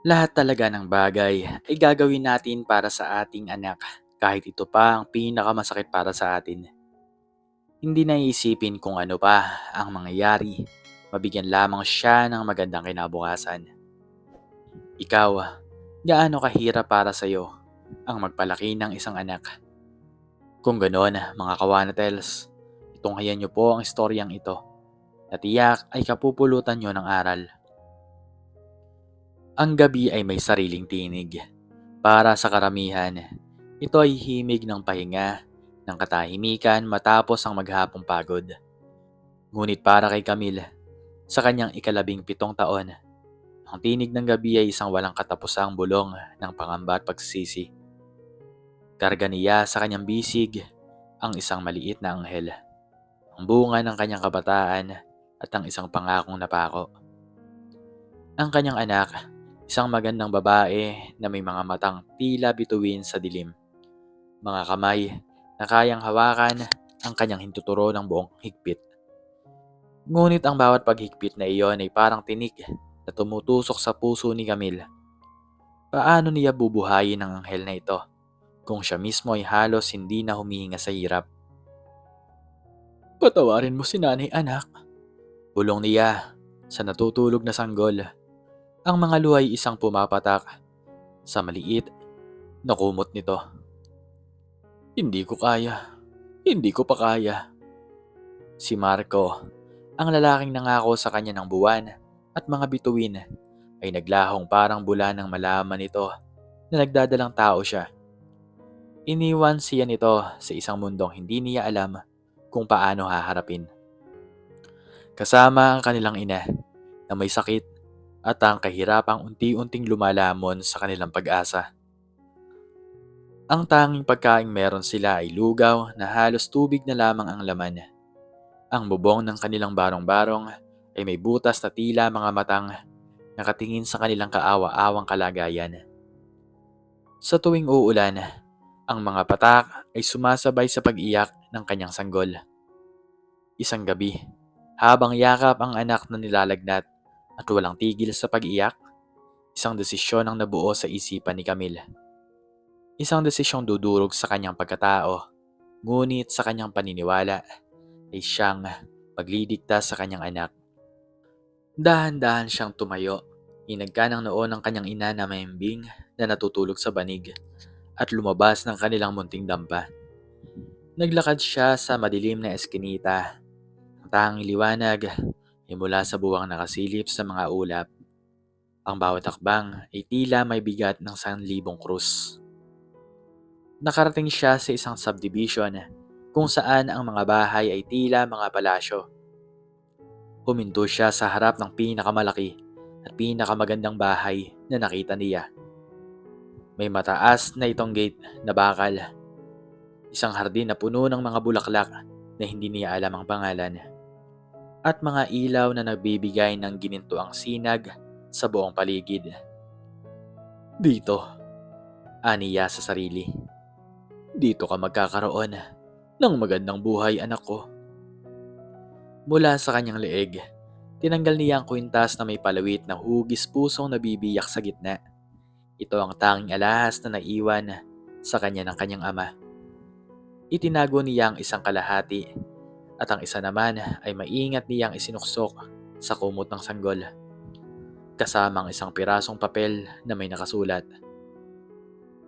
Lahat talaga ng bagay ay gagawin natin para sa ating anak kahit ito pa ang pinakamasakit para sa atin. Hindi na iisipin kung ano pa ang mangyayari. Mabigyan lamang siya ng magandang kinabukasan. Ikaw, gaano kahirap para sa'yo ang magpalaki ng isang anak? Kung ganoon, mga kawanatels, itunghayan niyo po ang istoryang ito na tiyak ay kapupulutan niyo ng aral. Ang gabi ay may sariling tinig. Para sa karamihan, ito ay himig ng pahinga, ng katahimikan matapos ang maghapong pagod. Ngunit para kay Camille, sa kanyang ika-17 taon, ang tinig ng gabi ay isang walang katapusang bulong ng pangamba at pagsisisi. Karga niya sa kanyang bisig ang isang maliit na anghel, ang bunga ng kanyang kabataan at ang isang pangakong napako. Ang kanyang anak, isang magandang babae na may mga matang tila bituin sa dilim, mga kamay na kayang hawakan ang kanyang hintuturo ng buong higpit. Ngunit ang bawat paghigpit na iyon ay parang tinik na tumutusok sa puso ni Camille. Paano niya bubuhayin ang anghel na ito kung siya mismo ay halos hindi na humihinga sa hirap? Patawarin mo si nanay, anak. Bulong niya sa natutulog na sanggol. Ang mga luhay isang pumapatak sa maliit na kumot nito. Hindi ko kaya. Hindi ko pa kaya. Si Marco, ang lalaking nangako sa kanya ng buwan at mga bituin, ay naglahong parang bula ng malaman nito na nagdadalang tao siya. Iniwan siya nito sa isang mundong hindi niya alam kung paano haharapin. Kasama ang kanilang ina na may sakit at ang kahirapang unti-unting lumalamon sa kanilang pag-asa. Ang tanging pagkaing meron sila ay lugaw na halos tubig na lamang ang laman. Ang bubong ng kanilang barong-barong ay may butas na tila mga matang nakatingin sa kanilang kaawa-awang kalagayan. Sa tuwing uulan, ang mga patak ay sumasabay sa pag-iyak ng kanyang sanggol. Isang gabi, habang yakap ang anak na nilalagnat at walang tigil sa pag-iyak, isang desisyon ang nabuo sa isipan ni Camille. Isang desisyong dudurog sa kanyang pagkatao, ngunit sa kanyang paniniwala ay siyang magliligtas sa kanyang anak. Dahan-dahan siyang tumayo, inagka ng noo ng kanyang ina na maimbing na natutulog sa banig at lumabas ng kanilang munting dampa. Naglakad siya sa madilim na eskinita. Ang tanging liwanag ay mula sa buwang nakasilip sa mga ulap. Ang bawat hakbang ay tila may bigat ng 1,000 krus. Nakarating siya sa isang subdivision kung saan ang mga bahay ay tila mga palasyo. Huminto siya sa harap ng pinakamalaki at pinakamagandang bahay na nakita niya. May mataas na itong gate na bakal. Isang hardin na puno ng mga bulaklak na hindi niya alam ang pangalan. At mga ilaw na nagbibigay ng ginintuang sinag sa buong paligid. Dito, aniya sa sarili. Dito ka magkakaroon ng magandang buhay, anak ko. Mula sa kanyang leeg, tinanggal niya ang kwintas na may palawit na hugis pusong nabibiyak sa gitna. Ito ang tanging alahas na naiwan sa kanya ng kanyang ama. Itinago niya ang isang kalahati at ang isa naman ay maingat niyang isinuksok sa kumot ng sanggol. Kasama ang isang pirasong papel na may nakasulat.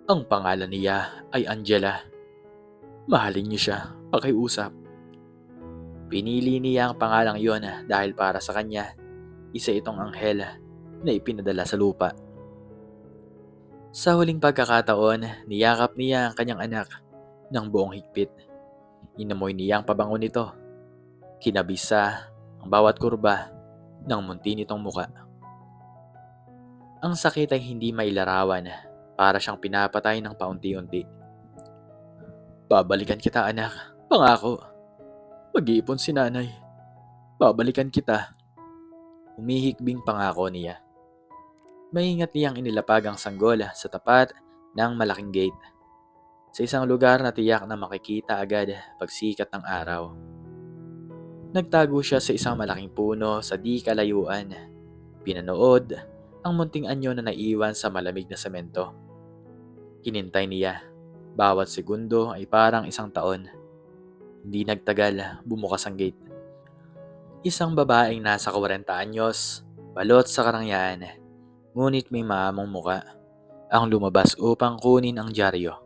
Ang pangalan niya ay Angela. Mahalin niyo siya, pakiusap. Pinili niya ang pangalang yon dahil para sa kanya, isa itong anghel na ipinadala sa lupa. Sa huling pagkakataon, niyakap niya ang kanyang anak ng buong higpit. Inamoy niya ang pabango nito. Kinabisa ang bawat kurba ng munti nitong muka. Ang sakit ay hindi mailarawan, para siyang pinapatay ng paunti-unti. Babalikan kita, anak. Pangako. Mag-iipon si nanay. Babalikan kita. Humihikbing pangako niya. Maingat niyang inilapag ang sanggol sa tapat ng malaking gate. Sa isang lugar na tiyak na makikita agad pagsikat ng araw. Nagtago siya sa isang malaking puno sa di kalayuan. Pinanood ang munting anyo na naiwan sa malamig na semento. Hinintay niya. Bawat segundo ay parang isang taon. Hindi nagtagal, bumukas ang gate. Isang babaeng nasa 40 anyos, balot sa karangyaan, ngunit may maamong muka, ang lumabas upang kunin ang dyaryo.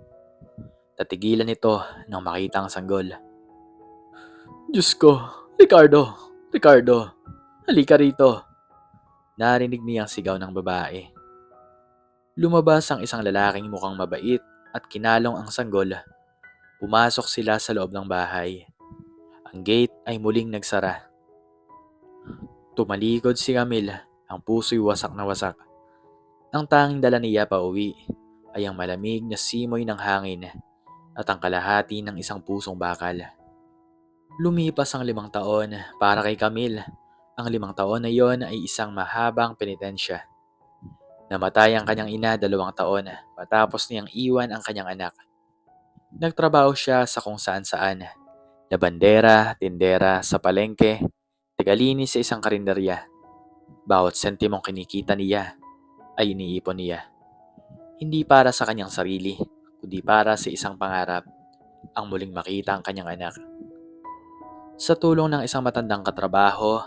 Tatigilan ito nang makita ang sanggol. Diyos ko, Ricardo! Ricardo! Halika rito! Narinig niyang sigaw ng babae. Lumabas ang isang lalaking mukhang mabait at kinalong ang sanggol. Pumasok sila sa loob ng bahay. Ang gate ay muling nagsara. Tumalikod si Camille, ang puso'y wasak na wasak. Ang tanging dala niya pa uwi ay ang malamig na simoy ng hangin at ang kalahati ng isang pusong bakal. Lumipas ang 5 taon para kay Camille. Ang 5 taon na iyon ay isang mahabang penitensya. Namatay ang kanyang ina 2 taon matapos niyang iwan ang kanyang anak. Nagtrabaho siya sa kung saan-saan. Labandera, tindera, sa palengke, tagalinis sa isang karinderya. Bawat sentimong kinikita niya ay iniipon niya. Hindi para sa kanyang sarili, kundi para sa isang pangarap, ang muling makita ang kanyang anak. Sa tulong ng isang matandang katrabaho,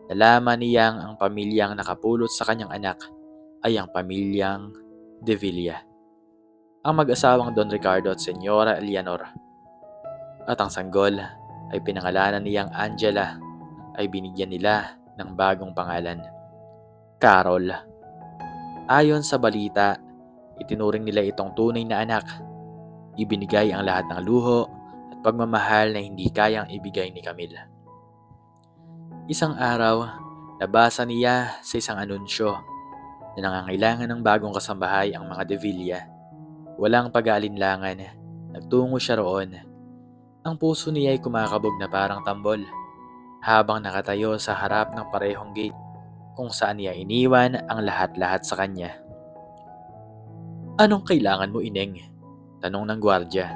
nalaman niyang ang pamilyang nakapulot sa kanyang anak ay ang pamilyang De Villa. Ang mag-asawang Don Ricardo at Senyora Eleanor. At ang sanggol ay pinangalanan niyang Angela ay binigyan nila ng bagong pangalan, Carol. Ayon sa balita, itinuring nila itong tunay na anak. Ibinigay ang lahat ng luho at pagmamahal na hindi kayang ibigay ni Camille. Isang araw, nabasa niya sa isang anunsyo na nangangailangan ng bagong kasambahay ang mga De Villa. Walang pag-aalinlangan, nagtungo siya roon. Ang puso niya ay kumakabog na parang tambol habang nakatayo sa harap ng parehong gate kung saan niya iniwan ang lahat-lahat sa kanya. Anong kailangan mo, Ineng? Tanong ng gwardya.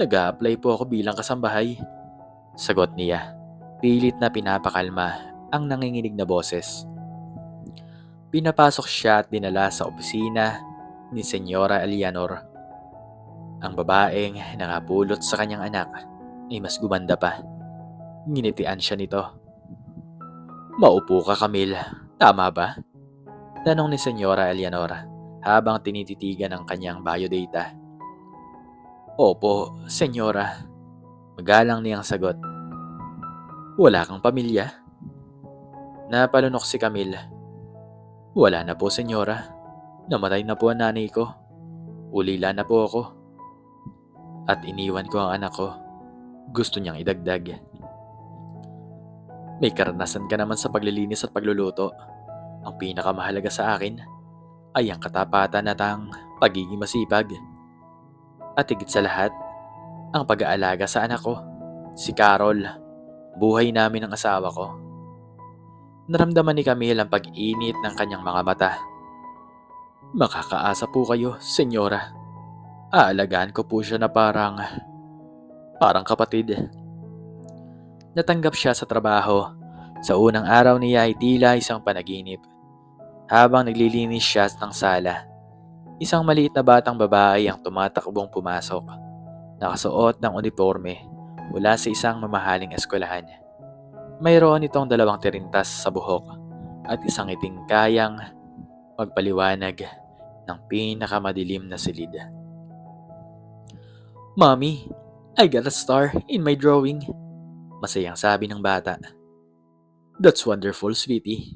Nag-a-apply po ako bilang kasambahay. Sagot niya. Pilit na pinapakalma ang nanginginig na boses. Pinapasok siya at dinala sa opisina ni Senyora Eleanor. Ang babaeng nakapulot sa kanyang anak ay mas gumanda pa. Nginitian siya nito. Maupo ka, Camille. Tama ba? Tanong ni Senyora Eleanor habang tinititigan ang kanyang biodata. Opo, Senyora. Magalang niyang sagot. Wala kang pamilya? Napalunok si Camille. Wala na po, Senyora. Namatay na po ang nanay ko. Ulila na po ako. At iniwan ko ang anak ko. Gusto niyang idagdag. May karanasan ka naman sa paglilinis at pagluluto. Ang pinakamahalaga sa akin ay ang katapatan at ang pagiging masipag. At higit sa lahat, ang pag-aalaga sa anak ko, si Carol, buhay namin ng asawa ko. Naramdaman ni Camille ang pag-init ng kanyang mga mata. Makakaasa po kayo, Senyora. Aalagaan ko po siya na parang kapatid. Natanggap siya sa trabaho. Sa unang araw niya ay tila isang panaginip. Habang naglilinis siya ng sala, isang maliit na batang babae ang tumatakbong pumasok. Nakasuot ng uniforme mula sa isang mamahaling eskwelahan. Mayroon itong 2 tirintas sa buhok at isang ngiting kayang magpaliwanag ng pinakamadilim na silid. Mommy, I got a star in my drawing. Masayang sabi ng bata. That's wonderful, sweetie.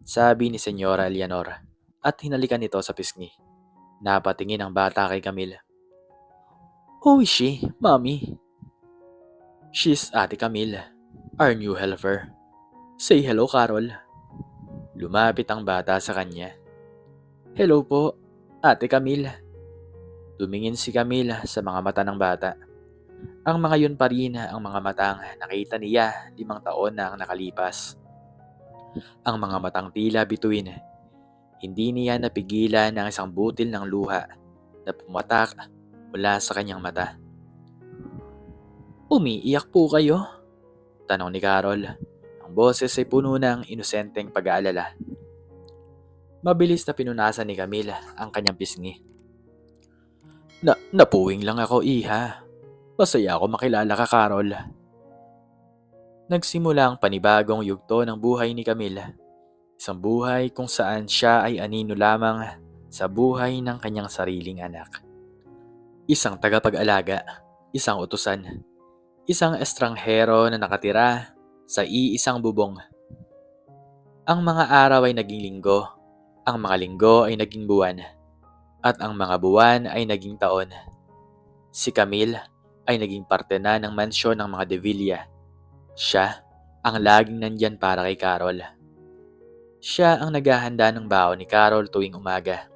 Sabi ni Senyora Eleanor at hinalikan ito sa pisngi. Napatingin ang bata kay Camille. Who is she, Mommy? She's Ate Camille, our new helper. Say hello, Carol. Lumapit ang bata sa kanya. Hello po, Ate Camille. Tumingin si Camille sa mga mata ng bata. Ang mga yun pa rin ang mga matang nakita niya 5 taon na ang nakalipas. Ang mga matang tila bituin. Hindi niya napigilan ng isang butil ng luha na pumatak mula sa kanyang mata. Umiiyak po kayo? Tanong ni Carol. Ang boses ay puno ng inosenteng pag-aalala. Mabilis na pinunasan ni Camille ang kanyang pisngi. Napuwing lang ako, iha. Masaya ako makilala ka, Carol. Nagsimula ang panibagong yugto ng buhay ni Camille. Isang buhay kung saan siya ay anino lamang sa buhay ng kanyang sariling anak. Isang tagapag-alaga, isang utusan, isang estranghero na nakatira sa iisang bubong. Ang mga araw ay naging linggo, ang mga linggo ay naging buwan, at ang mga buwan ay naging taon. Si Camille ay naging parte na ng mansyon ng mga De Villa. Siya ang laging nandyan para kay Carol. Siya ang naghahanda ng baon ni Carol tuwing umaga.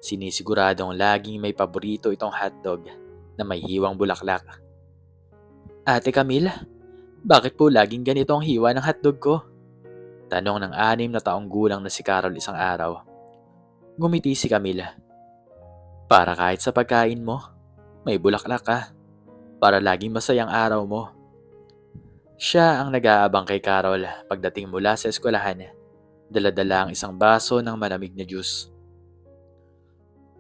Sinisiguradong laging may paborito itong hotdog na may hiwang bulaklak. Ate Camille, bakit po laging ganito ang hiwa ng hotdog ko? Tanong ng 6 na taong gulang na si Carol isang araw. Ngumiti si Camille. Para kahit sa pagkain mo, may bulaklak ka. Para laging masayang araw mo. Siya ang nag-aabang kay Carol pagdating mula sa eskwelahan. Dala-dala ang isang baso ng malamig na juice.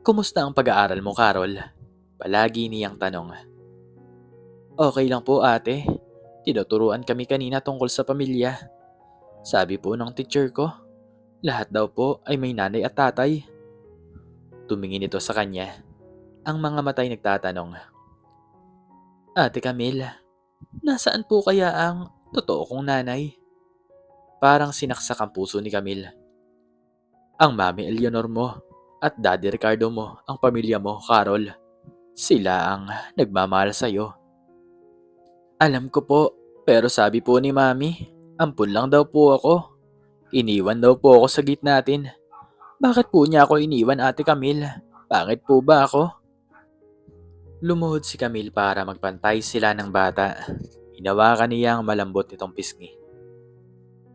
Kumusta ang pag-aaral mo, Carol? Palagi niyang tanong. Okay lang po, ate. Tinuturuan kami kanina tungkol sa pamilya. Sabi po ng teacher ko, lahat daw po ay may nanay at tatay. Tumingin ito sa kanya. Ang mga matay nagtatanong. Ate Camille, nasaan po kaya ang totoo kong nanay? Parang sinaksak ang puso ni Camille. Ang Mami Eleanor mo at Daddy Ricardo mo, ang pamilya mo, Carol. Sila ang nagmamahal sa'yo. Alam ko po, pero sabi po ni Mami, ampun lang daw po ako. Iniwan daw po ako sa gate natin. Bakit po niya ako iniwan, Ate Camille? Bakit po ba ako? Lumuhod si Camille para magpantay sila ng bata. Hinawakan niya ang malambot nitong pisngi.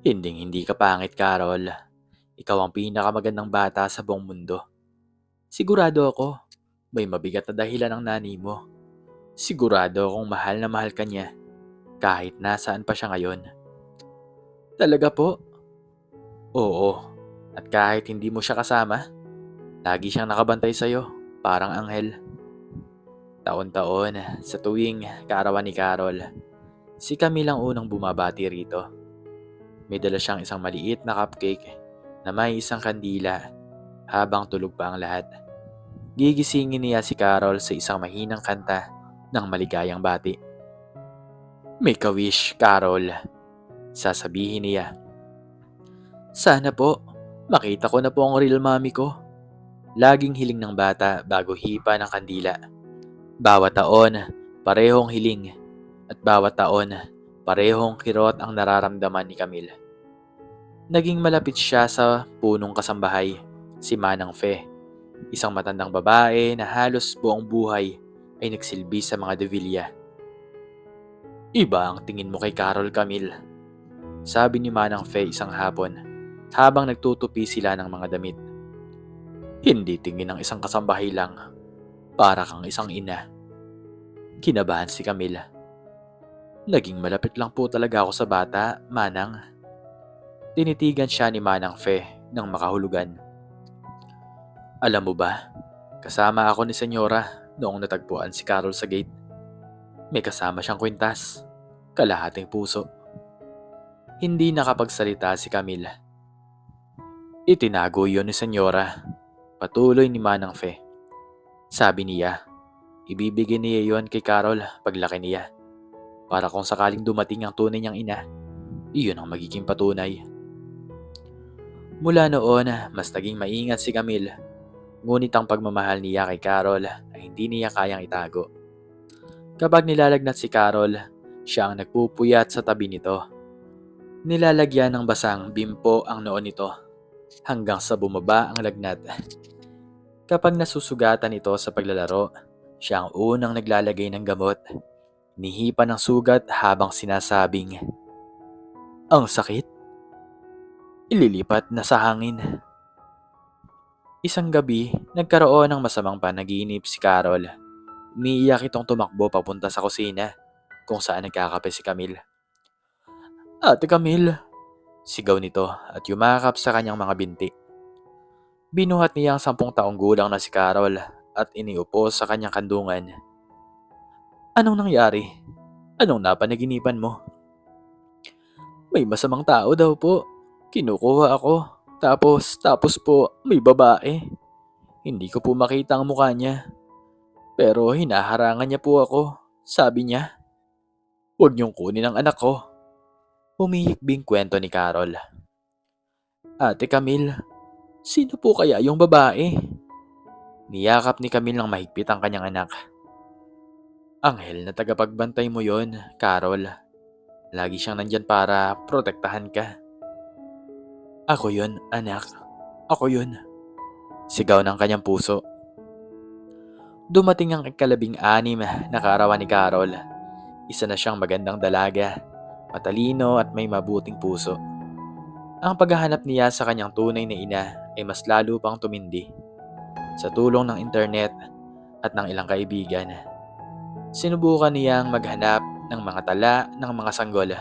Hindi ka pangit, Carol. Ikaw ang pinakamagandang bata sa buong mundo. Sigurado ako, may mabigat na dahilan ang nanay mo. Sigurado akong mahal na mahal ka niya, kahit nasaan pa siya ngayon. Talaga po? Oo, at kahit hindi mo siya kasama, lagi siyang nakabantay sa'yo, parang anghel. Taon-taon, sa tuwing kaarawan ni Carol, si Camille ang unang bumabati rito. May dala siyang isang maliit na cupcake na may isang kandila habang tulog pa ang lahat. Gigisingin niya si Carol sa isang mahinang kanta ng maligayang bati. Make a wish, Carol, sasabihin niya. Sana po, makita ko na po ang real mommy ko. Laging hiling ng bata bago hipa ng kandila. Bawat taon, parehong hiling, at bawat taon, parehong kirot ang nararamdaman ni Camille. Naging malapit siya sa punong kasambahay, si Manang Fe, isang matandang babae na halos buong buhay ay nagsilbi sa mga De Villa. Iba ang tingin mo kay Carol, Camille, sabi ni Manang Fe isang hapon habang nagtutupi sila ng mga damit. Hindi tingin ng isang kasambahay lang, para kang isang ina. Kinabahan si Camille. Naging malapit lang po talaga ako sa bata, Manang. Tinitigan siya ni Manang Fe ng makahulugan. Alam mo ba, kasama ako ni Senyora noong natagpuan si Carol sa gate. May kasama siyang kwintas, kalahating puso. Hindi nakapagsalita si Camille. Itinago yon ni Senyora, patuloy ni Manang Fe. Sabi niya, ibibigay niya yon kay Carol paglaki niya. Para kung sakaling dumating ang tunay niyang ina, iyon ang magiging patunay. Mula noon, mas naging maingat si Camille. Ngunit ang pagmamahal niya kay Carol ay hindi niya kayang itago. Kapag nilalagnat si Carol, siya ang nagpupuyat sa tabi nito. Nilalagyan ng basang bimpo ang noon nito hanggang sa bumaba ang lagnat. Kapag nasusugatan ito sa paglalaro, siya ang unang naglalagay ng gamot. Nihipa ng sugat habang sinasabing, ang sakit? Ililipat na sa hangin. Isang gabi, nagkaroon ng masamang panaginip si Carol. Umiiyak itong tumakbo papunta sa kusina, kung saan nagkakape si Camille. Ate Camille, sigaw nito at yumakap sa kanyang mga binti. Binuhat niya ang 10 taong gulang na si Carol at iniupo sa kanyang kandungan. Anong nangyari? Anong napanaginipan mo? May masamang tao daw po. Kinukuha ako. Tapos po may babae. Hindi ko po makita ang mukha niya. Pero hinaharangan niya po ako. Sabi niya, huwag niyong kunin ang anak ko. Humihikbing kwento ni Carol. Ate Camille, sino po kaya yung babae? Niyakap ni Camille ng mahigpit ang kanyang anak. Anghel na tagapagbantay mo yon, Carol. Lagi siyang nandyan para protektahan ka. Ako yun, anak. Ako yun. Sigaw ng kanyang puso. Dumating ang ikalabing-anim na kaarawan ni Carol. Isa na siyang magandang dalaga, matalino at may mabuting puso. Ang paghahanap niya sa kanyang tunay na ina ay mas lalo pang tumindi. Sa tulong ng internet at ng ilang kaibigan, sinubukan niyang maghanap ng mga tala ng mga sanggol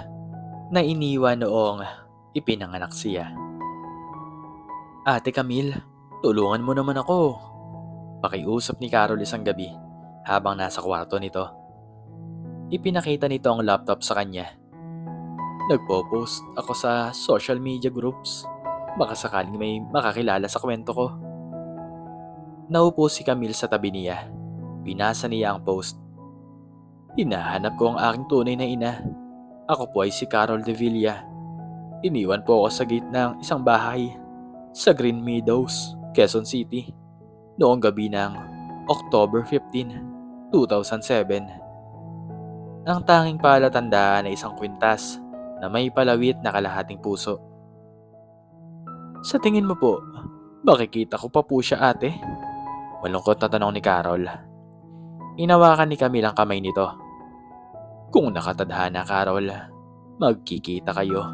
na iniwan noong ipinanganak siya. Ate Camille, tulungan mo naman ako. Pakiusap ni Carol isang gabi habang nasa kwarto nito. Ipinakita nito ang laptop sa kanya. Nagpo-post ako sa social media groups. Baka sakaling may makakilala sa kwento ko. Naupo si Camille sa tabi niya. Binasa niya ang post. Hinahanap ko ang aking tunay na ina. Ako po ay si Carol de Villa. Iniwan po ako sa gate ng isang bahay sa Green Meadows, Quezon City, noong gabi ng October 15, 2007. Ang tanging palatandaan ay isang kwintas na may palawit na kalahating puso. Sa tingin mo po, makikita ko pa po siya, ate? Malungkot na tanong ni Carol. Inawakan ni Camille ang kamay nito. Kung nakatadhana, Carol, magkikita kayo.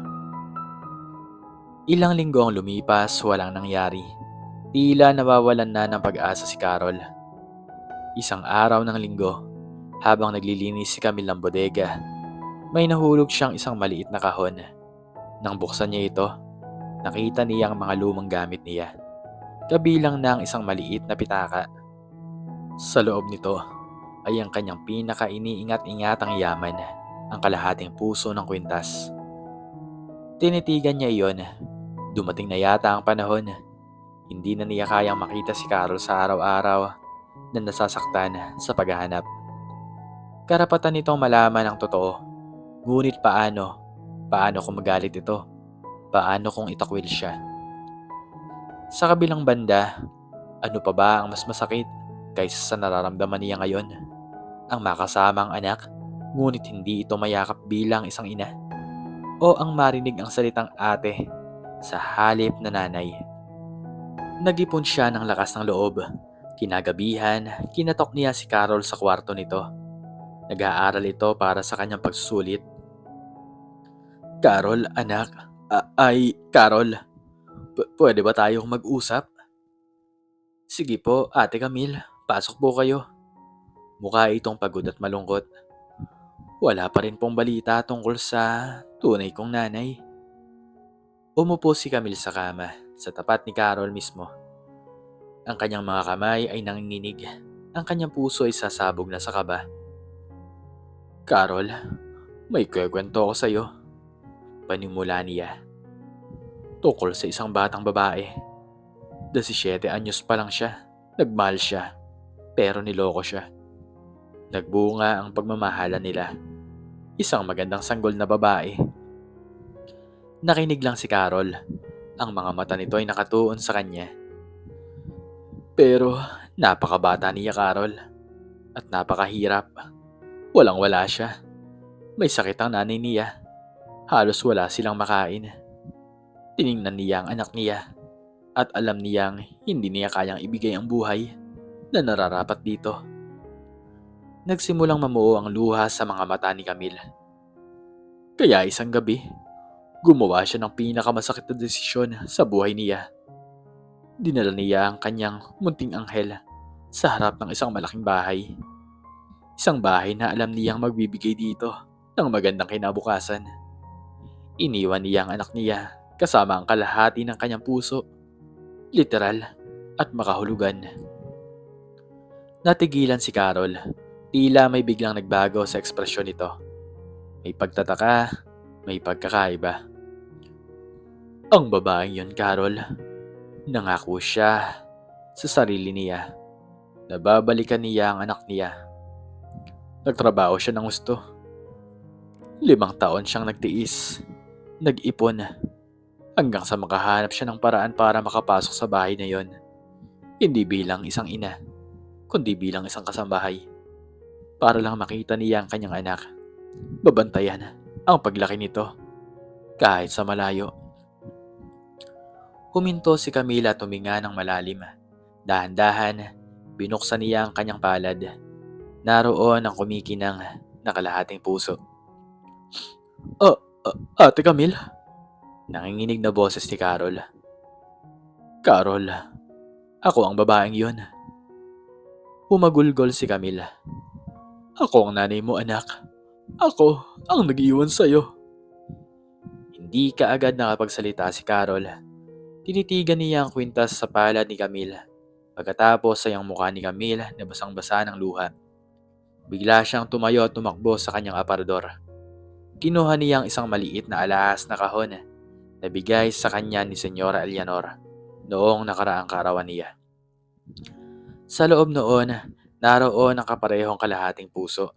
Ilang linggo ang lumipas, walang nangyari. Tila nawawalan na ng pag-asa si Carol. Isang araw ng linggo, habang naglilinis si Camille ng bodega, may nahulog siyang isang maliit na kahon. Nang buksan niya ito, nakita niya ang mga lumang gamit niya. Kabilang na ang isang maliit na pitaka. Sa loob nito ay ang kanyang pinaka-iniingat-ingatang yaman, ang kalahating puso ng kwintas. Tinitigan niya iyon. Dumating na yata ang panahon. Hindi na niya kayang makita si Carol sa araw-araw na nasasaktan sa paghahanap. Karapatan nitong malaman ang totoo. Ngunit paano? Paano kung magalit ito? Paano kung itakwil siya? Sa kabilang banda, ano pa ba ang mas masakit kaysa sa nararamdaman niya ngayon? Ang makasama ang anak, ngunit hindi ito mayakap bilang isang ina. O ang marinig ang salitang ate sa halip na nanay. Nag-ipon siya ng lakas ng loob. Kinagabihan, kinatok niya si Carol sa kwarto nito. Nag-aaral ito para sa kanyang pagsusulit. Carol, anak. Carol. Pwede ba tayong mag-usap? Sige po, Ate Camille. Pasok po kayo. Mukha itong pagod at malungkot. Wala pa rin pong balita tungkol sa tunay kong nanay. Umupo si Camille sa kama, sa tapat ni Carol mismo. Ang kanyang mga kamay ay nanginginig. Ang kanyang puso ay sasabog na sa kaba. Carol, may kwento ko sa'yo. Panimula niya. Tungkol sa isang batang babae. 17 anyos pa lang siya. Nagmahal siya. Pero niloko siya. Nagbunga ang pagmamahalan nila. Isang magandang sanggol na babae. Nakinig lang si Carol. Ang mga mata nito ay nakatuon sa kanya. Pero napakabata niya, Carol. At napakahirap. Walang-wala siya. May sakit ang nanay niya. Halos wala silang makain. Tiningnan niya ang anak niya. At alam niyang hindi niya kayang ibigay ang buhay na nararapat dito. Nagsimulang mamuo ang luha sa mga mata ni Camille. Kaya isang gabi, gumawa siya ng pinakamasakit na desisyon sa buhay niya. Dinala niya ang kanyang munting anghel sa harap ng isang malaking bahay. Isang bahay na alam niyang magbibigay dito ng magandang kinabukasan. Iniwan niya ang anak niya kasama ang kalahati ng kanyang puso. Literal, at makahulugan. Natigilan si Carol. Tila may biglang nagbago sa ekspresyon nito. May pagtataka, may pagkakaiba. Ang babaeng yon, Carol. Nangako siya sa sarili niya na babalikan niya ang anak niya. Nagtrabaho siya ng gusto. 5 taon siyang nagtiis, nag-ipon, hanggang sa makahanap siya ng paraan para makapasok sa bahay na yon. Hindi bilang isang ina, kundi bilang isang kasambahay. Para lang makita niya ang kanyang anak. Babantayan ang paglaki nito, kahit sa malayo. Huminto si Camila at huminga ng malalim. Dahan-dahan, binuksan niya ang kanyang palad. Naroon ang kumikinang na kalahating puso. Ate Camille? Nanginginig na boses ni Carol. Carol, ako ang babaeng yon. Humagulgol si Camille. Ako ang nanay mo, anak. Ako ang nag-iwan sa'yo. Hindi kaagad nakapagsalita si Carol. Tinitigan niya ang kwintas sa palad ni Camille. Pagkatapos ay ang mukha ni Camille na basang-basa ng luha. Bigla siyang tumayo at tumakbo sa kanyang aparador. Kinuha niya ang isang maliit na alahas na kahon na bigay sa kanya ni Senyora Eleanor noong nakaraang kaarawan niya. Sa loob noon, naroon ang kaparehong kalahating puso.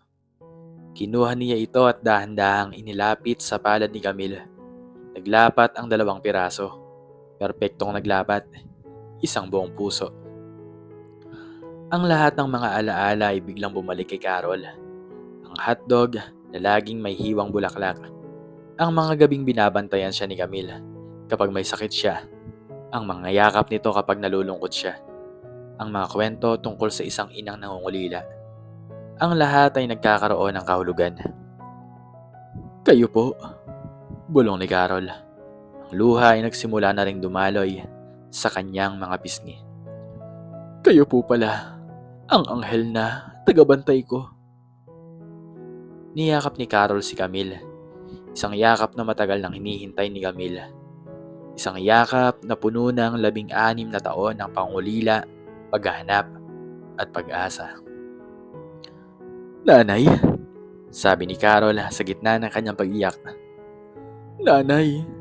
Kinuha niya ito at dahan-dahang inilapit sa palad ni Camille. Naglapat ang 2 piraso. Perpektong naglapat, isang buong puso. Ang lahat ng mga alaala ay biglang bumalik kay Carol. Ang hotdog na laging may hiwang bulaklak. Ang mga gabing binabantayan siya ni Camille kapag may sakit siya. Ang mga yakap nito kapag nalulungkot siya. Ang mga kwento tungkol sa isang inang nangungulila. Ang lahat ay nagkakaroon ng kahulugan. Kayo po, bulong ni Carol. Ang luha ay nagsimula na ring dumaloy sa kanyang mga pisngi. Kayo po pala, ang anghel na tagabantay ko. Niyakap ni Carol si Camille. Isang yakap na matagal nang hinihintay ni Camille. Isang yakap na puno ng 16 na taon ng pangulila, paghahanap at pag-asa. Nanay, sabi ni Carol sa gitna ng kanyang pag-iyak. Nanay.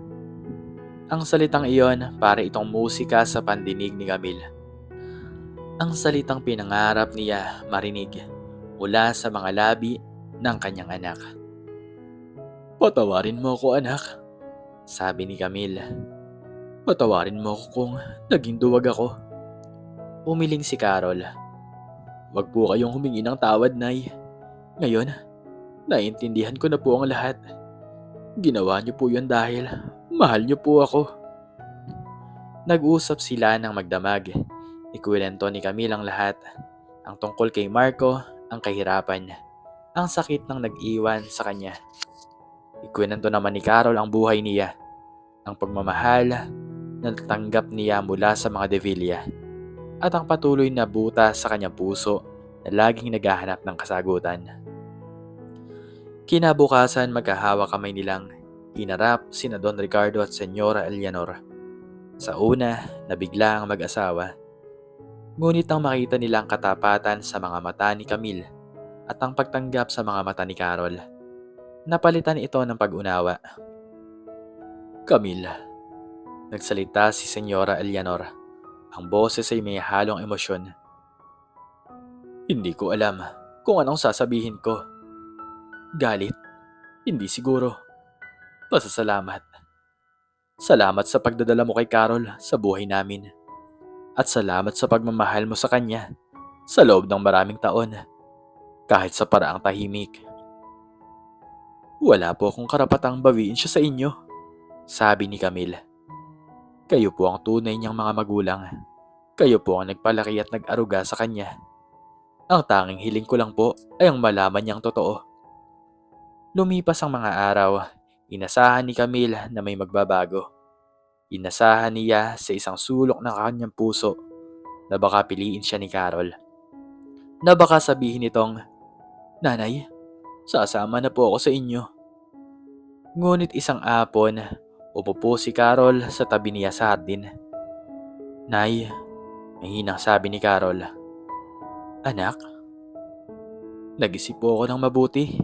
Ang salitang iyon para itong musika sa pandinig ni Camille. Ang salitang pinangarap niya marinig mula sa mga labi ng kanyang anak. Patawarin mo ako, anak, sabi ni Camille. Patawarin mo ako kung naging duwag ako. Umiling si Carol. Wag po kayong humingi ng tawad, Nay. Ngayon, naiintindihan ko na po ang lahat. Ginawa niyo po yun dahil mahal niyo po ako. Nag-usap sila ng magdamag. Ikuwento ni Camille ang lahat. Ang tungkol kay Marco, ang kahirapan, ang sakit ng nag-iwan sa kanya. Ikuwento naman ni Carol ang buhay niya, ang pagmamahal na natanggap niya mula sa mga Devilla, at ang patuloy na butas sa kanyang puso na laging naghahanap ng kasagutan. Kinabukasan, magkahawa kamay nilang hinarap sina Don Ricardo at Senyora Eleanor. Sa una, nabigla ang mag-asawa. Ngunit ang makita nilang katapatan sa mga mata ni Camille at ang pagtanggap sa mga mata ni Carol, napalitan ito ng pag-unawa. Camille, nagsalita si Senyora Eleanor. Ang boses ay may halong emosyon. Hindi ko alam kung anong sasabihin ko. Galit? Hindi siguro. Pasasalamat. Salamat sa pagdadala mo kay Carol sa buhay namin. At salamat sa pagmamahal mo sa kanya sa loob ng maraming taon, kahit sa paraang tahimik. Wala po akong karapatang bawiin siya sa inyo, sabi ni Camille. Kayo po ang tunay niyang mga magulang. Kayo po ang nagpalaki at nag-aruga sa kanya. Ang tanging hiling ko lang po ay ang malaman niyang totoo. Lumipas ang mga araw, inasahan ni Camille na may magbabago. Inasahan niya sa isang sulok ng kanyang puso na baka piliin siya ni Carol. Na baka sabihin nitong, Nanay, sasama na po ako sa inyo. Ngunit isang apon, umupo si Carol sa tabi niya sa hardin. Nay, Mahinang sabi ni Carol. Anak, nag-isip po ako ng mabuti,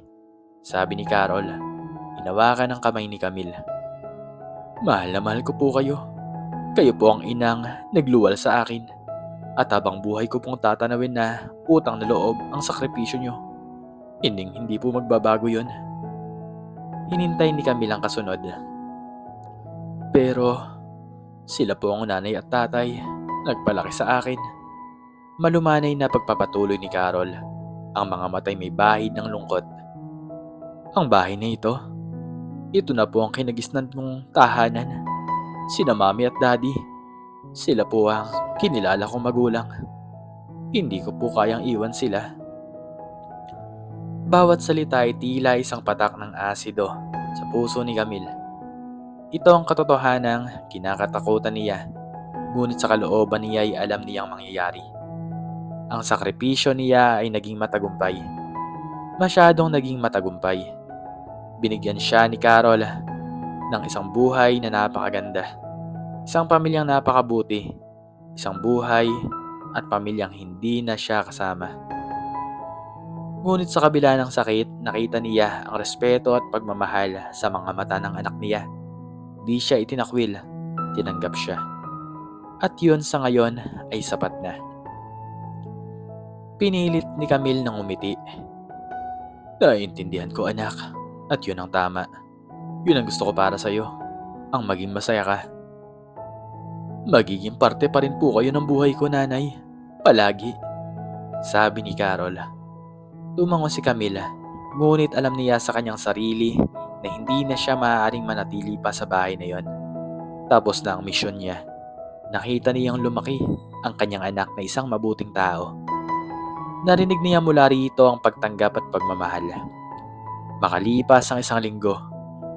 sabi ni Carol. Hinawakan ng kamay ni Camille. Mahal na mahal ko po kayo. Kayo po ang inang nagluwal sa akin. At habang buhay ko pong tatanawin na utang na loob ang sakripisyo nyo. Hindi po magbabago yun. Hinintay ni Camille ang kasunod. Pero sila po ang nanay at tatay. Nagpalaki sa akin. Malumanay na pagpapatuloy ni Carol. Ang mga matay may bahid ng lungkot. Ang bahay na ito, ito na po ang kinagisnan kong tahanan. Sina mami at daddy. Sila po ang kinilala kong magulang. Hindi ko po kayang iwan sila. Bawat salita ay tila isang patak ng asido sa puso ni Camille. Ito ang katotohanang kinakatakutan niya. Ngunit sa kalooban niya ay alam niyang mangyayari. Ang sakripisyo niya ay naging matagumpay. Masyadong naging matagumpay. Binigyan siya ni Carol ng isang buhay na napakaganda. Isang pamilyang napakabuti. Isang buhay at pamilyang hindi na siya kasama. Ngunit sa kabila ng sakit, nakita niya ang respeto at pagmamahal sa mga mata ng anak niya. Di siya itinakwil, tinanggap siya. At yun sa ngayon ay sapat na. Pinilit ni Camille ng umiti. Naiintindihan ko anak, at yun ang tama. Yun ang gusto ko para sa'yo, ang maging masaya ka. Magiging parte pa rin po kayo ng buhay ko nanay, palagi, sabi ni Carol. Tumango si Camille, ngunit alam niya sa kanyang sarili na hindi na siya maaaring manatili pa sa bahay na yon. Tapos na ang misyon niya. Nakita niyang lumaki ang kanyang anak na isang mabuting tao. Narinig niya mula rito ang pagtanggap at pagmamahal. Makalipas ang isang linggo,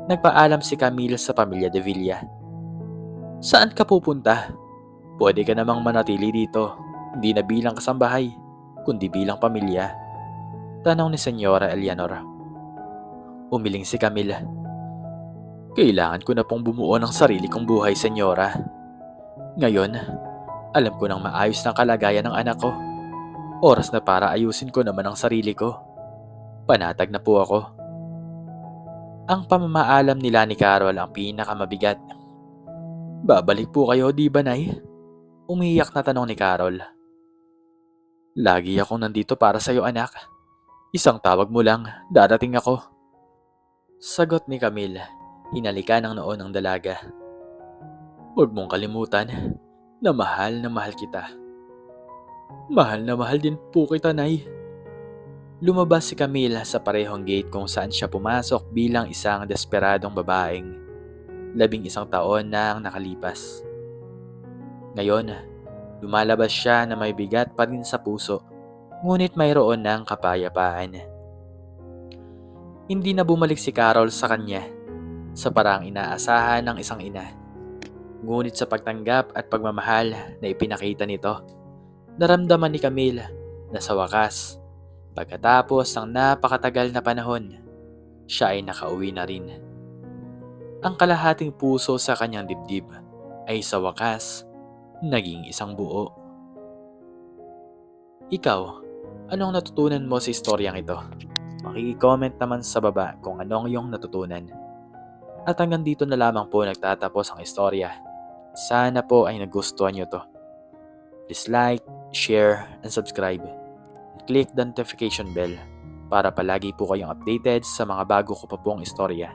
nagpaalam si Camille sa pamilya de Villa. Saan ka pupunta? Pwede ka namang manatili dito, hindi na bilang kasambahay, kundi bilang pamilya. Tanong ni Senyora Eleanor. Umiling si Camille. Kailangan ko na pong bumuo ng sarili kong buhay, Senyora. Ngayon, alam ko nang maayos ng kalagayan ng anak ko. Oras na para ayusin ko naman ang sarili ko. Panatag na po ako. Ang pamamaalam nila ni Carol ang pinakamabigat. Babalik po kayo, di ba, Nay? Umiyak na tanong ni Carol. Lagi akong nandito para sa'yo, anak. Isang tawag mo lang, dadating ako. Sagot ni Camille, hinalika ng noo ng dalaga. Huwag mong kalimutan na mahal kita. Mahal na mahal din po kita, Nay. Lumabas si Camille sa parehong gate kung saan siya pumasok bilang isang desperadong babaeng. 11 taon na ang nakalipas. Ngayon, lumalabas siya na may bigat pa rin sa puso, ngunit mayroon ng kapayapaan. Hindi na bumalik si Carol sa kanya sa parang inaasahan ng isang ina. Ngunit sa pagtanggap at pagmamahal na ipinakita nito, naramdaman ni Camille na sa wakas, pagkatapos ng napakatagal na panahon, siya ay nakauwi na rin. Ang kalahating puso sa kanyang dibdib ay sa wakas naging isang buo. Ikaw, anong natutunan mo sa istoryang ito? Maki-comment naman sa baba kung anong iyong natutunan. At hanggang dito na lamang po nagtatapos ang istorya. Sana po ay nagustuhan nyo to. Please like, share, and subscribe. And click the notification bell para palagi po kayong updated sa mga bago ko pa pong istorya.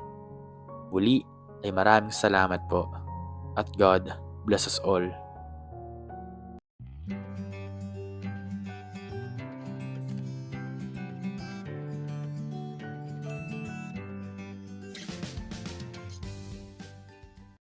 Muli ay maraming salamat po. At God bless us all.